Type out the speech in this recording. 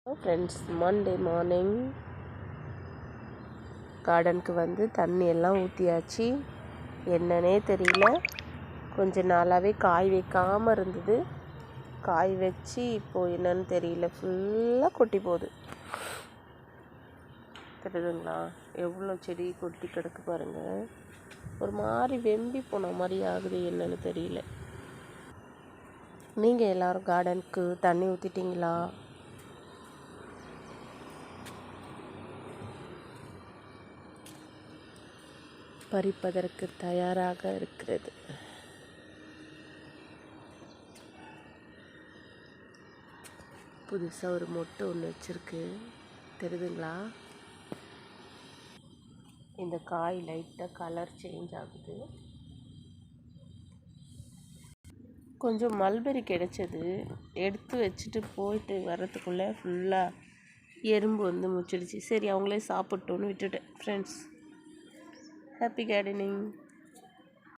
Friends, Monday morning கார்டனுக்கு வந்து தண்ணி எல்லாம் ஊற்றியாச்சு. என்னன்னே தெரியல, கொஞ்ச நாளாகவே காய் வைக்காமல் இருந்தது. காய் வச்சு இப்போது என்னன்னு தெரியல, ஃபுல்லாக கொட்டி போகுது. தெரியுதுங்களா? எவ்வளோ செடி கொட்டி கிடக்கு பாருங்கள். ஒரு மாதிரி வெம்பி போன மாதிரி ஆகுது, என்னன்னு தெரியல. நீங்கள் எல்லோரும் கார்டனுக்கு தண்ணி ஊற்றிட்டீங்களா? பறிப்பதற்கு தயாராக இருக்கிறது. புதுசாக ஒரு மொட்டை ஒன்று வச்சுருக்கு, தெரியுதுங்களா? இந்த காய் லைட்டாக கலர் சேஞ்ச் ஆகுது. கொஞ்சம் மல்பெரி கிடைச்சது, எடுத்து வச்சுட்டு போயிட்டு வர்றதுக்குள்ளே ஃபுல்லாக எறும்பு வந்து முச்சிடுச்சு. சரி, அவங்களே சாப்பிட்டோன்னு விட்டுட்டேன். Friends, happy gardening.